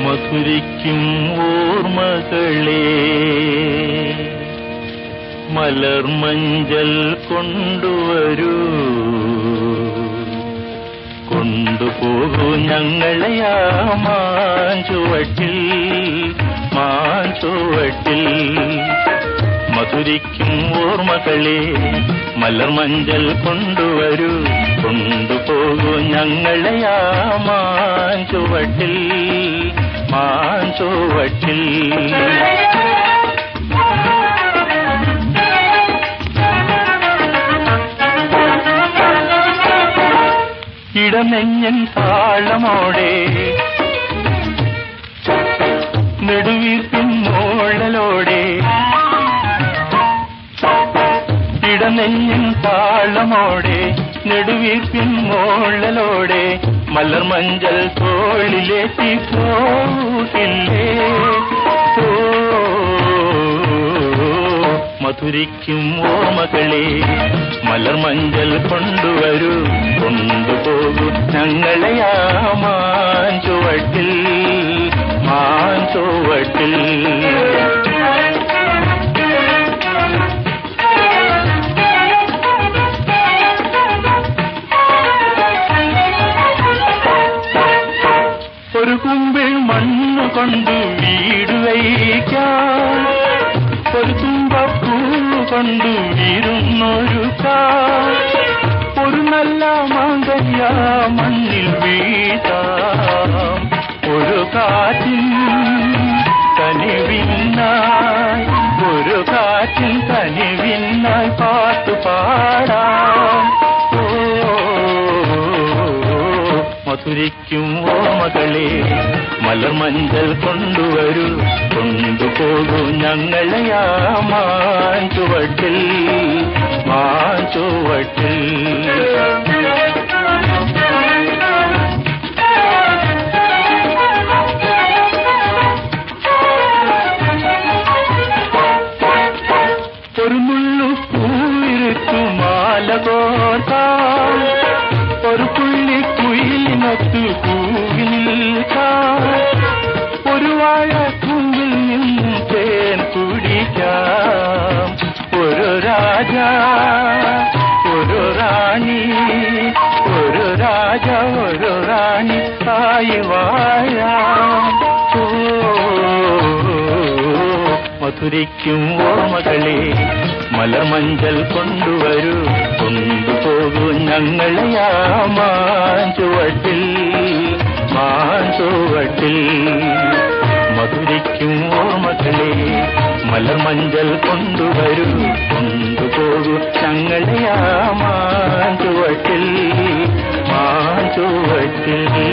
മധുരിക്കും ഓർമ്മകളെ മലർമഞ്ചൽ കൊണ്ടുവരൂ, കൊണ്ടുപോകൂ ഞങ്ങളെയാ മാഞ്ചുവട്ടിൽ മാഞ്ചുവട്ടിൽ. മധുരിക്കും ഓർമ്മകളെ മലർമഞ്ചൽ കൊണ്ടുവരൂ, കൊണ്ടുപോകൂ ഞങ്ങളെയാ മാഞ്ചുവട്ടിൽ മാഞ്ചുവട്ടിൽ. ഇടനെഞ്ഞൻ താളമോടെ നെടുവീർപ്പിൻ മോളലോടെ, ഇടനെഞ്ഞൻ താളമോടെ നെടുവീർപ്പിൻ മോളലോടെ മലർമഞ്ചൽ തോളിലേറ്റി പോകില്ലേ. മധുരിക്കും ഓർമ്മകളെ മലർമഞ്ചൽ കൊണ്ടുവരൂ, കൊണ്ടുപോകൂ ഞങ്ങളെയാ മാഞ്ചുവട്ടിൽ മാഞ്ചുവട്ടിൽ. ഒരു കുമ്പിൾ മണ്ണു കൊണ്ട് വീട് വയ്ക്കാം, ഒരു തുമ്പപ്പൂ കൊണ്ട് ഇരുന്നൊരുക്കാം, ഒരു നല്ല മാങ്കല്യ മണ്ണിൽ വീഴ്ത്താം. ഒരു കാറ്റിൻ കനിവിനായി, ഒരു കാറ്റിൻ കനിവിനായി പാട്ടു പാടാം. മധുരിക്കും ഓർമ്മകളെ മലർമഞ്ചൽ കൊണ്ടുവരൂ, കൊണ്ടുപോകൂ ഞങ്ങളെയാ മാഞ്ചുവട്ടിൽ മാഞ്ചുവട്ടിൽ. ഒരു മുള്ളു പൂവിരുത്തു മാല കോർത്താം, ഒരു പുള്ളി കുയിലിനൊത്തു പൂവിൽ നിൽക്കാം, ഒരു വാഴ കുമ്പിൽ നിന്നും തേൻ കുടിക്കാം. ഒരു രാജ ഒരു റാണി, ഒരു രാജ ഒരു റാണി ആയി വാഴാം. മധുരിക്കും ഓർമ്മകളെ മലർമഞ്ചൽ കൊണ്ടുവരൂ, കൊണ്ടുപോകൂ ഞങ്ങളെയാ മാഞ്ചുവട്ടിൽ മാഞ്ചുവട്ടിൽ. മധുരിക്കും ഓർമ്മകളെ മലർമഞ്ചൽ കൊണ്ടുവരൂ, കൊണ്ടുപോകൂ ഞങ്ങളെയാ മാഞ്ചുവട്ടിൽ മാഞ്ചുവട്ടിൽ.